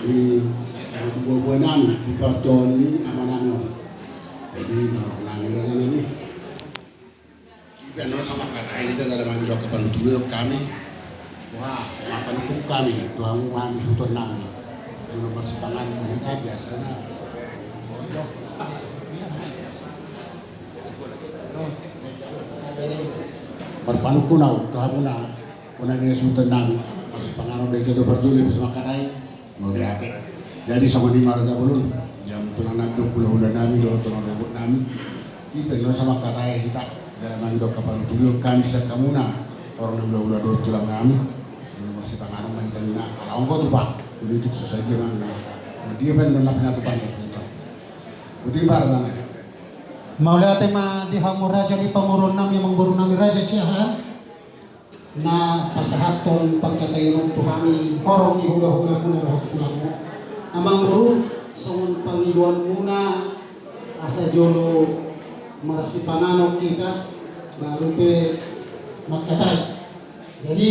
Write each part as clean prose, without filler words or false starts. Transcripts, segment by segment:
di buah nami di Porton ni ama nami. Jadi norok nami rasa nami. Kita no sama kata kita dalam mandi ke pantuyo kami. Wah, makan ku kami tuang mandi sutor nami. Dulu masih pangan kita biasanya. Bodoh. Berpanu kunau, tuhamuna, punanya sutor nami. Masih pangan udah itu berjuli bersama katai. Mau diake. Jadi sama di Marza Bulun. Jam tulang nanduk bulan nami do tulang rebut nami. Kita no sama katai kita dalam mandi ke pantuyo kami sekamuna. Orang yang udah do tulang nami. Masih pangan main tanya. Kalau engkau tuh pak, udah itu susah gimana? Dia kan menapnya tuh banyak. Buti bar sana. Mau lihat tema di hamur raja di pamurun nami yang mengguru nami raja siahan. Na pasahaton pagkatayron tuhami horong di hula-hula pun roh pulang mo. Amang guru sungun pangiluan muna asa jolo marasi panganok kita baru pe magkatay. Jadi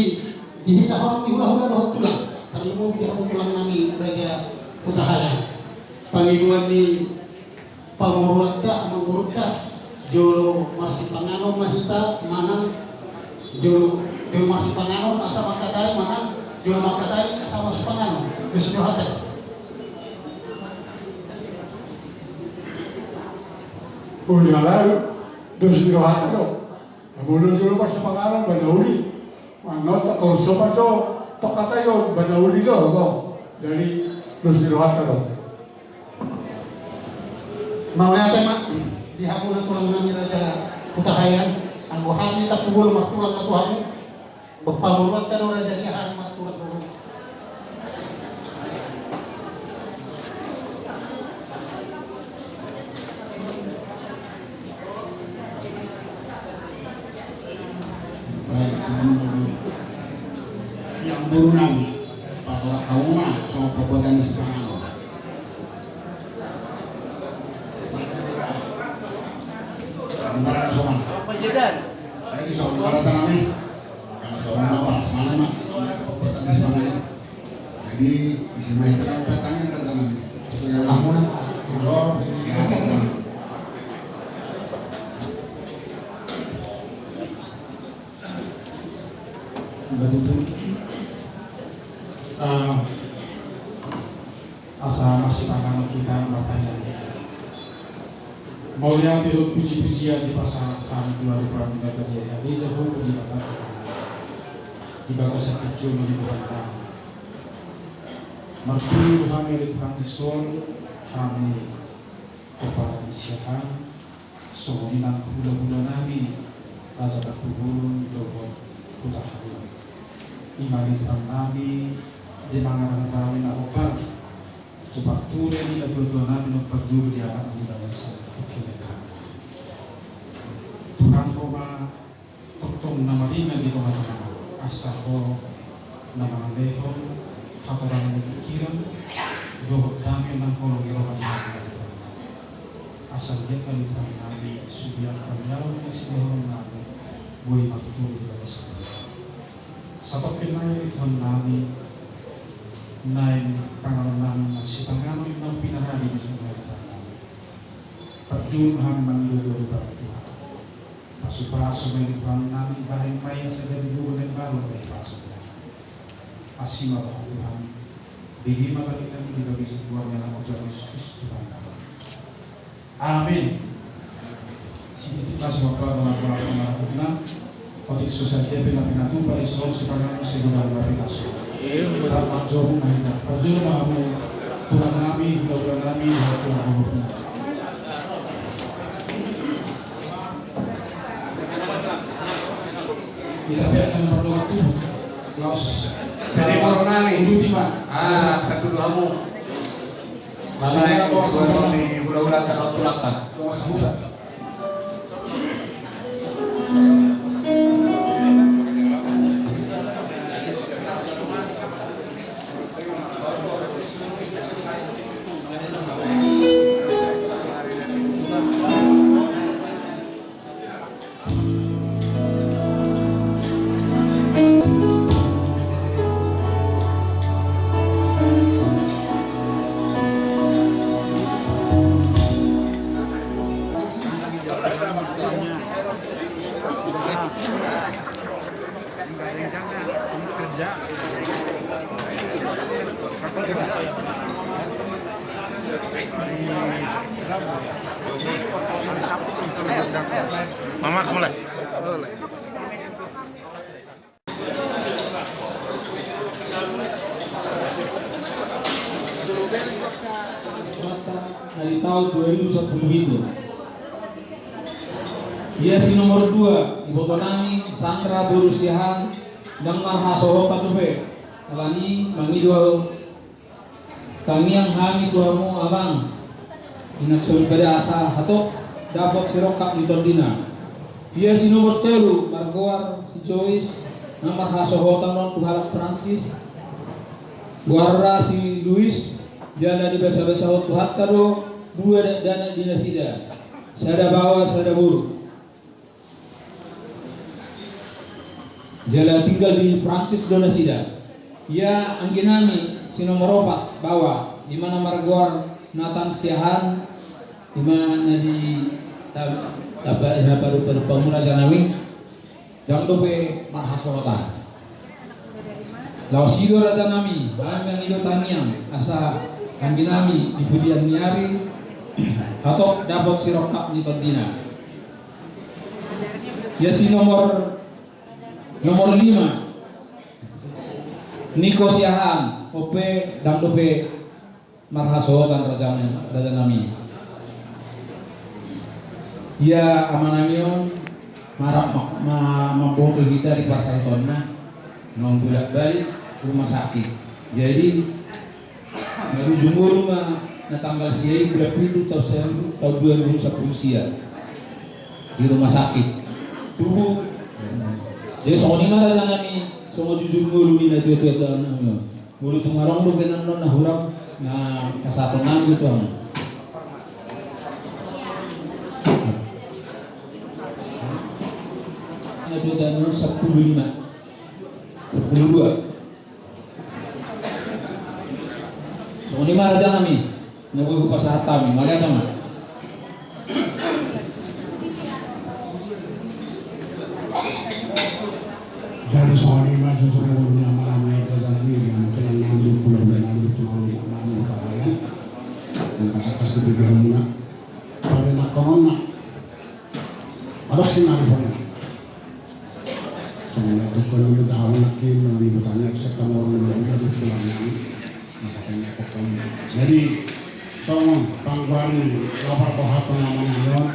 dihita horong di hula-hula roh pulang. Terlalu di hamur pulang nami raja Putahaya. Pangiluan ni pamurwata amang guru ka jolo marasi panganok mahita manang jolo masih panganon asa makatai mana jual makatai asa masih panganon bisa dihatel. Punyala dos dihatel. Abulo jual masih panganon banauli. Manot atau sopa jo tokatayo banauli lo dari dos dihatel. Mau ya tema di hapunan tulang nami raja Putahayan anggo hani tak pugul martulang na Tuhan. Berpamuruan kan orang jasihan martulan dulu. Yang buru nami pada kauma sama perbuatan sepangan. Antara sama. Penjagaan. Lagi sama kalau tanami. Soalnya apa? Semangat mak, perbuatan semangat. Jadi isi main petangnya kan tanam. Kamu nama. Betul. Asa masih pangan kita bertanya. Mau lihat itu puji-pujian di pasar kami 2023 dia. Dia jauh di belakang. Di bagas sakit jono di belakang. Martu kami di belakang sol kami kepada siahan. Soalnya bulan-bulan nabi raja berkubun doa Putahaya. Iman di belakang nabi di mangaran kami nak obat. Sebab tu ni dah dua nabi nak berjuru dia anak muda masa. Tuhan koma toktom nama ringan di tengah-tengah asal nama leho hatoran pikiran doa kami nang kolong irohan asal dia kali Tuhan nabi subiang kanyau di seluruh nabi buai maktur di atas sabab kenai Tuhan nabi naik pengalaman si pangalan yang pinahari di seluruh perjuangan mengilu dari Tuhan. Pasu-pasu may Tuhan namin bahay maya sa daliburan ng baron may pasu. Asima ba Tuhan? Bigay kita ng ilagay sa buwan niya ng Diyos Kristus Tuhan. Amen. Sige kita sa mga na pati susadya pinapinatupa iso si Panginoon sigurado na pinaso. Para magjoong mahina. Pagjoong mahamu Tuhan namin, Tuhan namin, Tuhan namin. Kita biarkan berdoa tu, terus Dari Moronali. Ultima. Ketuduhamu. Mana yang suara di bulan-bulan tahun tulatan. Doa sebulan. Mama mulai. Dari tahun 2010 itu. Ia si nomor 2 iboto nami Sandra Borusiahan dan Marhasoho Patufe alani mangido kami yang hami tuamu abang inaksul pada asa hatok dapat sirokak di Tordina. Ia si nomor 3 Margoar si Joyce dan Marhasoho Tanon Tuhalak Prancis Guarra si Luis jana di basa-basa Tuhat Taro 2 dana dinasida sada bawa sada buruk. Jala tinggal di Prancis Donasida. Ia angginami si nomor 4 bawa di mana Margoar Nathan Siahan di mana di baru pemula janami yang dope Marhasotan. Lausido raja nami, yang ido taniang asa angginami di budian niari atau dapat sirokap di Tordina. Ya si nomor 5 Niko Siahan OP dan DP Marhasotan raja nami. Ya amanamion marap mampu kita di pasar tonna nong bulat balik rumah sakit. Jadi baru jumur rumah na tanggal siya bulan itu tahun 2010 siya di rumah sakit tubuh. Jadi soalnya mana sana ni soal jujur mulu ni nanti itu namun mulu tungarong lu kenan non nahurap na kasatan nam gitu ang. Nanti itu non 10 2. Soalnya mana sana ni nabuh pasal kami mana sama. Jadi soal ini masuk seluruhnya malam yang berjalan ini yang kena 60 dan 60 kawalan dan atas kebijakan nak pada nak corona harus sinari corona soalnya itu kalau kita tahu lagi melibatnya sekam orang yang ada di dalamnya makanya pokok jadi soal pangguan lapar pohon namanya don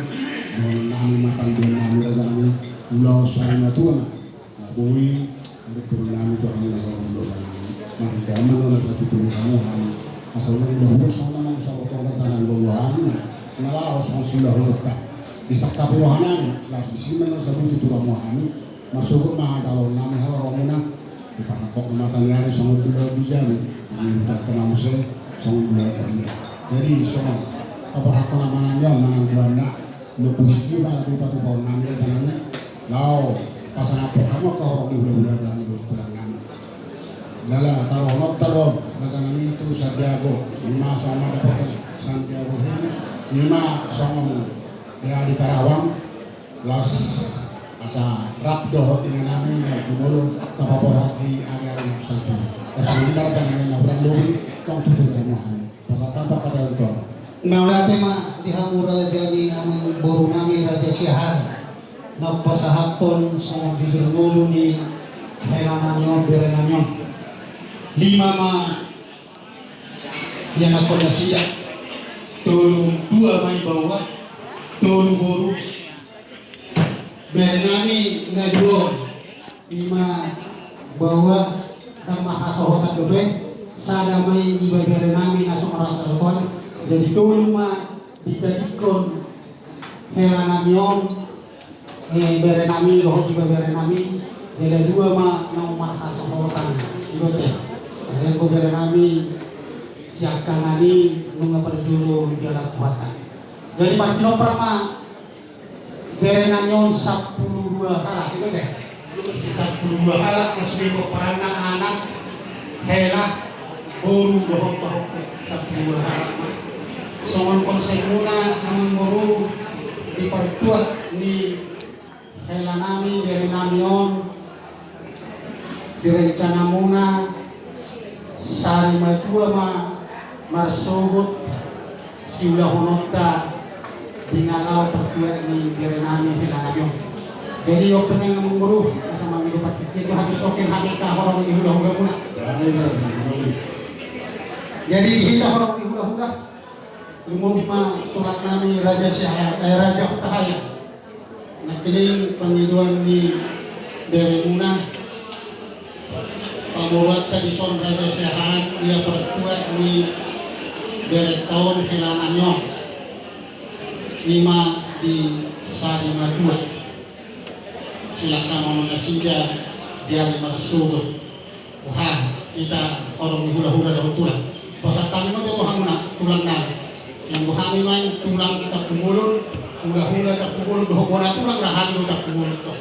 nami makan dia nami dalam pulau Sarina Tuan Bui, ada turunami itu kami nak orang dolan. Maka kami nak satu turun kamu kami. Asalnya dahulu sana mau sama orang tangan bawahan. Nalar orang sudah lekat. Di sakta bawahan kelas di sini mana satu turun kami. Masuk mah kalau nama orang mana. Di mana kok mata liar sama dulu bijak. Minta kenal saya sama dulu kami. Jadi semua apa hak namanya mana buana. Lu positif lah di batu bawah namanya tangannya. Lau pasangan pertama kau di bulan dalam perangan. Lala taruh dengan itu Santiago 5 sama dapat Santiago ini 5 sama dia di Karawang las asa rap dohot ini nami dulu tapaporat di area yang satu. Sebentar dengan orang dulu tong tutup semua. Pasal tanpa kata itu. Maula tema dihamura jadi amang boru nami Raja Siahan. Nagpasahaton sa mga jujur ngulo ni kailangan nyo, berenan nyo. 5 yang ako na siya. Tulong 2 may bawa, tulong buru. Berenami na 2, 5 bawa, ng makasahotan dobe. Sada may iba berenami na sumarasahotan. Jadi tulong ditadikon kailangan nyo. Berenami loh juga berenami ada 2 nang makasahotan ibote yang ko berenami siakangani nung perdulu dia kuatan jadi patino prama berenanyon 12 kala itu deh 12 kala kasbi ko parana anak hela buru dohok 12 kala songon konsep muna ang guru diperkuat ni Hela nami, berenamion, direncana muna 1 sari matua marsugut si ulah hunota dinalaw pertua ni direnami hilanagyo. Jadi yo peneng menguru sama hidup itu habis okin hakika orang di hula-hula muna. Jadi kita orang di hula-hula lumumima tulak nami Raja Syahaya, Raja Utahaya. Nakiling pangiduan ni Beremuna pamurat tradision Raja Syahaya ia pertua ni dari tahun hilangannya 5 di Sari Madua silaksana mengasida dia marsud wah kita orang di hula-hula dah tulang pasal kami mau jauh tulang nari yang buhami man tulang tak kumulun hula-hula tak kumulun dohona tulang rahan tak kumulun to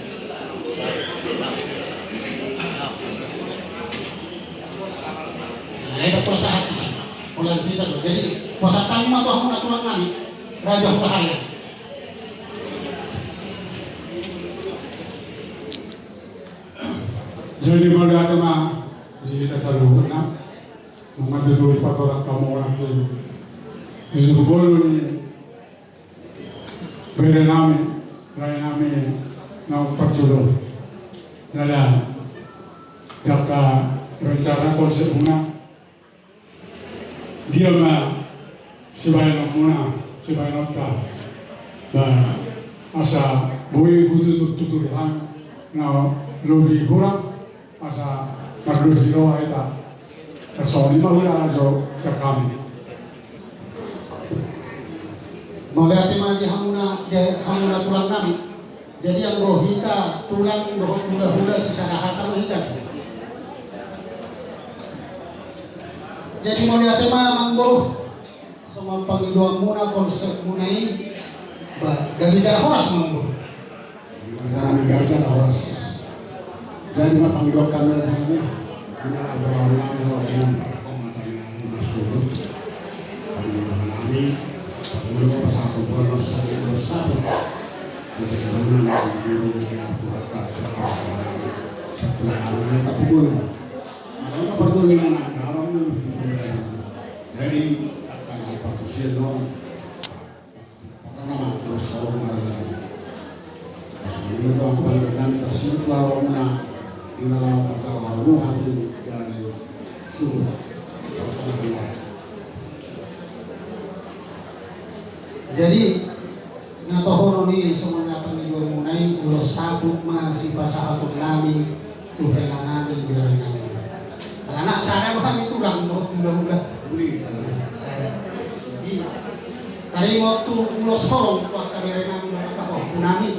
ada persahat ulang kita tuh jadi pasal kami mau jauh tulang nari Raja Utahaya. Jadi pada agama kita selalu nak mematuhi peraturan kamu orang itu. Justru boleh ni berenami, berenami nak percuma. Dalam data rencana konsep mana dia mah sebagai mana sebagai nota dan asa boleh butuh tuturan na lebih kurang asa maglusi roa ita personi mahula ajo sa kami Malihat mali hamuna tulang nami jadi yang rohita tulang hula-hula susah hata rohita jadi malihat manggo sama pangiduan muna konsep munai dari jahoras manggo Kami gajah awas. Jadi mapanggiwa kami kami ginagawa namin ang mga masuro. Kami pangulo pa sa kumpulong sa Rosario. Nagkaroon na ng guru ng Purata sa tulang ng tapugulo. Ano patuloy na nagkaroon ng dari akan pagpusil noon. Pagkanaman terus sa mga ini tuh aku berikan tersitu awam na dinalaw kata ruhan dari sumber. Jadi ngatohono ni semuanya panggiduan munai ulos sabuk masih bahasa atuk nami tuhela nami birai nami. Anak saya bukan itu lang udah Beli saya. Tadi waktu ulos horong pak kamera nami apa nami.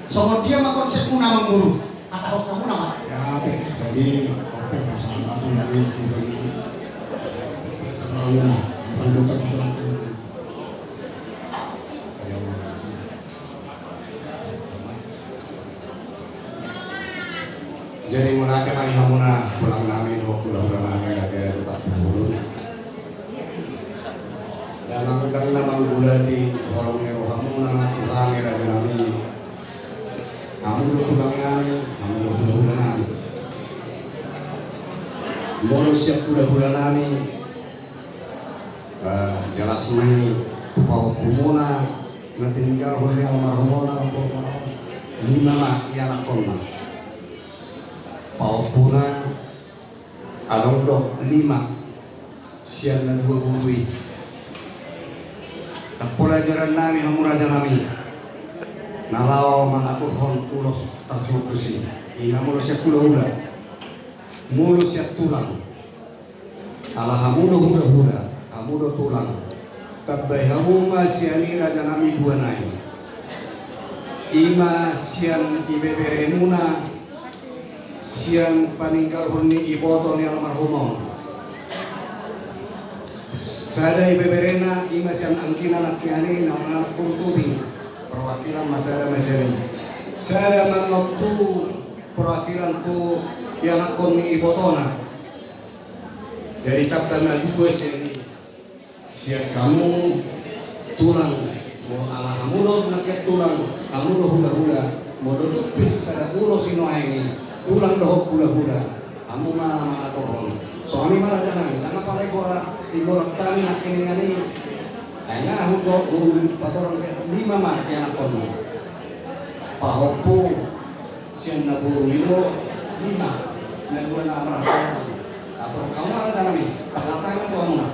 So dia mah konsep muna mengguru atau kamu nama? ya jadi oke masalah itu dari sumber ini. Sebenarnya pandukan itu. Jadi munake mari hamuna pulang nami do pulang nami kagak tetap dulu. Dan ang kang naman gula di kolong ero hamuna pulang era nami. Kamu do pulang nami, kamu do pulang nami. Moro siap pulang nami. Jelas mai tupau kumuna nanti tinggal oleh almarhumona lima lah ialah koma. Paupuna along dok 5 siang dan 2 bului tak pelajaran nami hamuraja nami nalau mengatur hon ulos tersebut bersih ina mulo siap hula mulo siap tulang ala hamudo hula hamudo tulang tabai hamuma siani raja nami 2 nai ima siang ibeberemuna siang paningkal huni iboto ni almarhumong sada ibeberena ima siang angkina nakiani na mga kultubi perwakilan masada masari sada manoktu perwakilan ku yang akon ni ibotona dari kapten na 2 siang kamu tulang mo ala hamulo nakiat tulang hamulo hula-hula mo duduk bis sada ulo sino ini tulang dohok hula-hula kamu mah tohon Soalnya malah jangan, karena pada igor kami nak ini ngani, hanya hukum patorang 5 mah yang nak kono. Pahopo siang naburu itu 5 dan 2 nama rasa. Atau kamu malah jangan nih, pasal tangan tuh mana?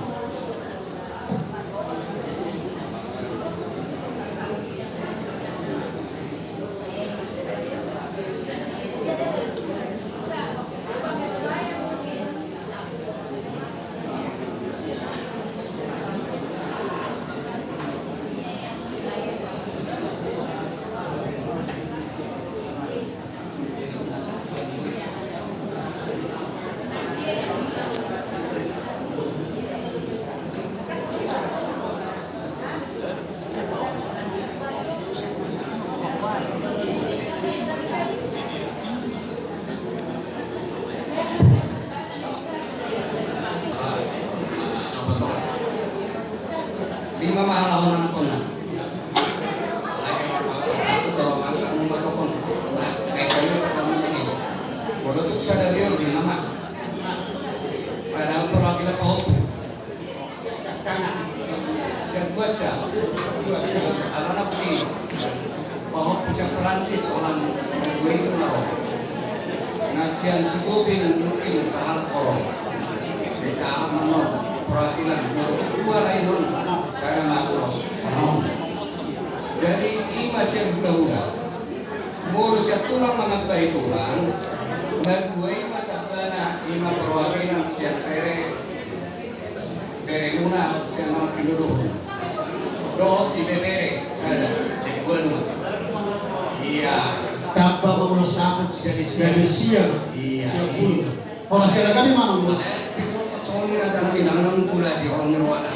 Lima mahal lawan ko na. Satu daw ang mga tokon. Ay kayo kasama nila. Wala tuk sa dalyo di nama. Sa daw ko lagi na pa. Sa baca. Alana putih. Pahop sa Prancis orang gue itu naro. Nasian sugubing mungkin sa halkoro. Sa amano. Perwakilan dua lain non saya maklum. Jadi imas yang budak mulus yang tulang mengabai tulang dan dua imas tabana ima perwakilan siang bere luna siang malam dulu doh di bere saya ekwen iya Tanpa mengurus sakit jadi siang. iya Pun. Orang sekali kali mana? Soalnya ada binangan pula di orang Merwana.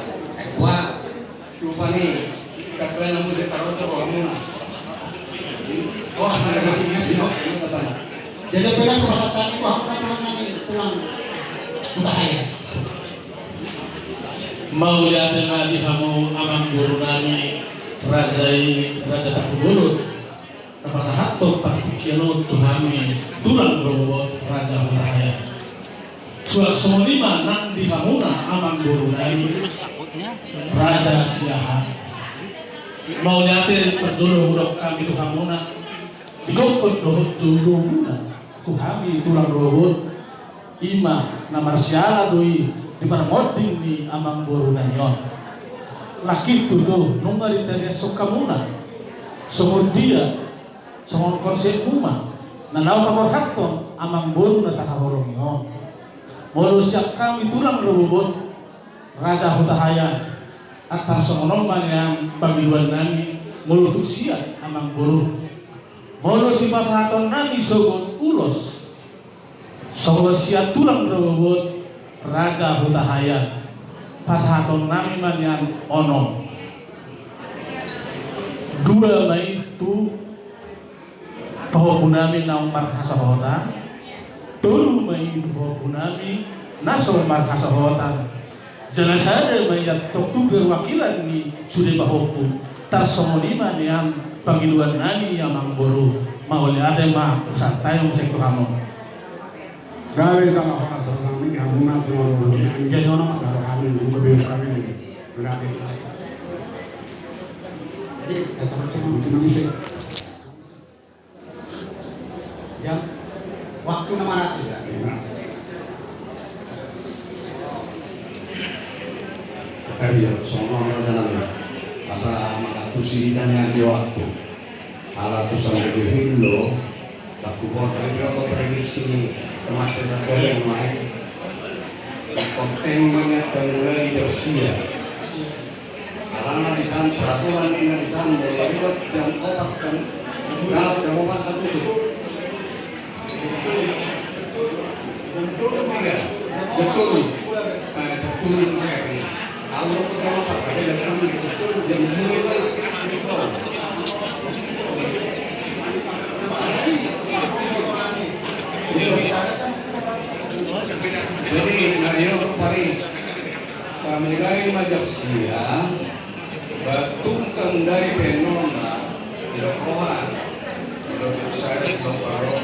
Wah, lupa nih. Kakak yang musik taruh tuh kamu na. Oh, saya lagi sih. Jadi pernah perasaan itu aku teman kami pulang sudah kaya. Mau lihat di kamu amang guru nami Raja Takubulu. Napasa hatto partikiano tuhami tulang robot Raja Hutahaya. Suat semua 5 nang di hamuna amang guru nami Raja Siahan. Mau lihat perjodoh budak kami tu hamuna digokot dohot jujumuna tuhami tulang robot ima namar siala doi di parmoding ni amang guru nanyon. Laki itu tuh nunggu teriak sokamuna semua dia semua konsep umah nanau kamor haton amang guru na takahorong yon. Walau siap kami tulang robot Raja Hutahaya atas sonoman yang panggiluan nami melutuk siap amang guru. Walau si pasahaton nami sogot ulos sogot siap tulang robot Raja Hutahaya pasahaton nami man yang ono. Dua mai itu pahopunami naong markasahota. Tulu may punami naso markasahotan. Jangan saja mayat toktu perwakilan ni sudah bahopu. Tasomoliman yang panggiluan nani yang mangboro. Mau lihat ma santai yang saya kamu. Gawe sama orang kami kamu nak mau Jadi orang kalau kami lebih kami berarti. jadi teman-teman Itu bisa. yang waktu nama rati. Tapi ya, soalnya orang jalan masa makatusi dan yang di waktu. Alat tusan lebih dulu. Waktu buat kami berapa prediksi kemacetan dari main. Konten mengingatkan mulai dari Rusia. Karena di sana peraturan ini di sana lewat jam 4 kan. Nah, jam 4 kan tutup. Betul. Kalau pertama Pak, ada yang kami betul jam 2. Jadi, ngayon pari menilai majap sia, batung kendai penona, dirokohan, saya sedang baru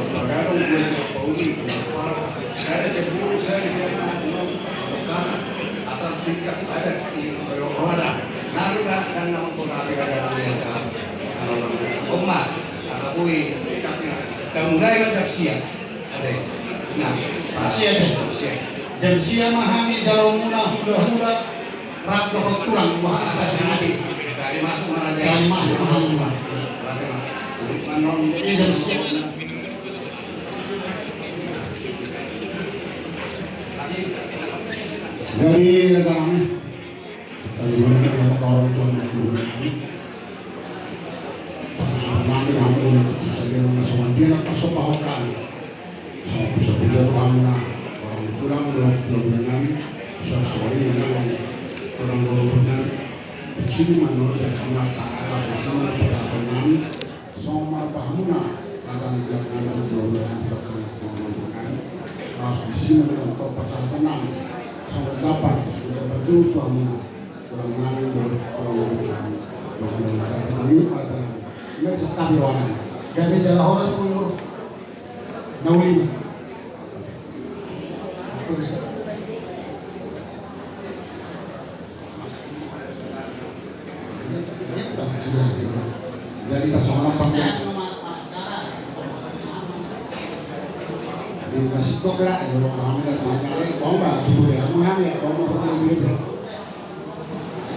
bergarung gue sepauli saya sebelum saya atau singkat ada di Rohana lalu kan nama pengapi ada yang Omar asapui sikapnya dan mulai macam siap ada nah Siap. Dan siya mahani dalam muna hula-hula rakyat tulang bahasa Saya masuk mana saya? Jadi masuk mahani. Iya dan siap. Dari kami, dari mana orang tua dulu, pasangan kami hampir saja masuk dia nak masuk pahokan, so punya kami orang pulang belum kami, sesuai dengan orang orang sini mana dan sama cara sama pasangan kami, sama pahuna akan dilakukan belum harus di sini untuk pasangan kami. Sampai dapat sudah berjumpa dengan orang lain orang ini sekali orang Gabi jalan horas mengurus. Nauli. jadi personal pasti dikasih kok gerak ya kalau kamu nggak tanya bomba tuh ya kamu ya bomba itu gitu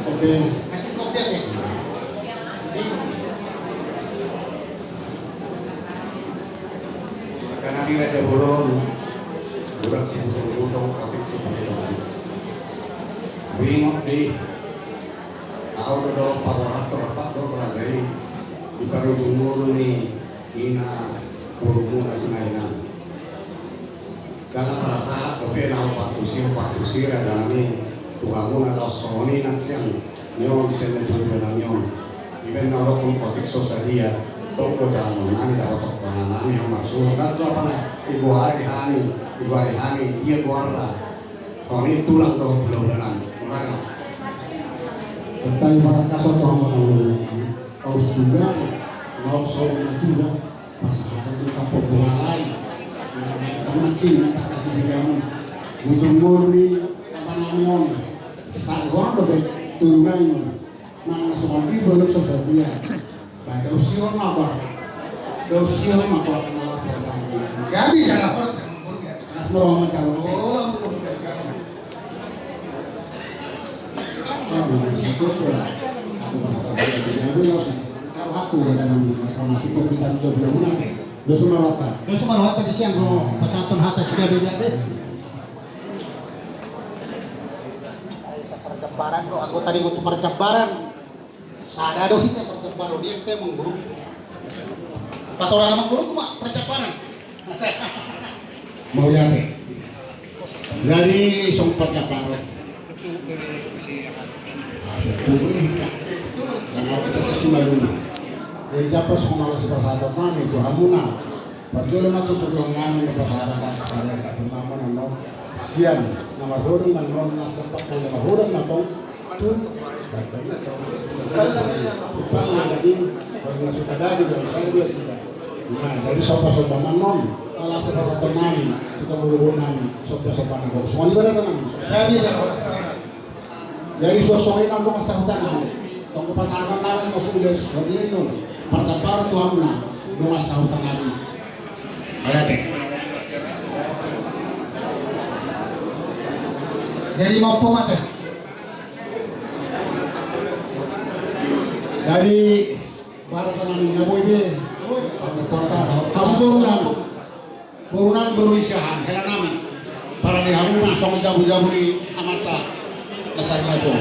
oke Kasih koktel ya. karena dia ada burung sih burung kapit sih bingung di aku udah parator apa tuh berasai di baru umur nih ina burung masih mainan karena merasa tapi nak patusir ada ni tuhanmu nak soni nak siang nyon siang itu ada nyon iben nak pun patik sosalia toko jalan nani dapat toko nani yang masuk nak tu apa nak ibu hari hani dia guarda kalau ini tulang dong belum dalam orang tentang pada kasar tuhan kau sudah kau seorang itu pasangan itu kapok bola lain kamu nanti nak kasih kamu butuh murni apa namanya sesaat orang lebih turunannya mana soal itu belum selesai dia baik usia apa Gabi jalan horas mengurus. asmara macam Oh, mengurus. aku masuk ke kita juga belum menang dosa merawat Terus malah tadi siang go pasantun hata sudah beda deh. Perjambaran go aku tadi untuk perjambaran. Sada do hita perjambaran dia teh mengguru. Patoran mengguru cuma perjambaran. mau lihat jadi song percaparan karena kita sesi malu jadi siapa semua seperti kami itu hamuna perjualan itu terlalu kami ke pasaran ada kat nama nama siang nama hurung dan nama sepak nama hurung nama tu baik-baik sekali lagi kalau sudah ada juga saya juga sudah nah jadi sopa-sopa manon kalau seperti kami kita berhubung kami sopa-sopa nabo semua ibadah kami jadi sosok aku masahutan kami tunggu pasangan kami masuk dia sesuatu itu pertapar Tuhan na nungas sahutan kami berarti Jadi mau pemate. jadi para kami ngaboy be kamu burunan berusaha kala kami para di hamuna sama jabu-jabu di amata dasar itu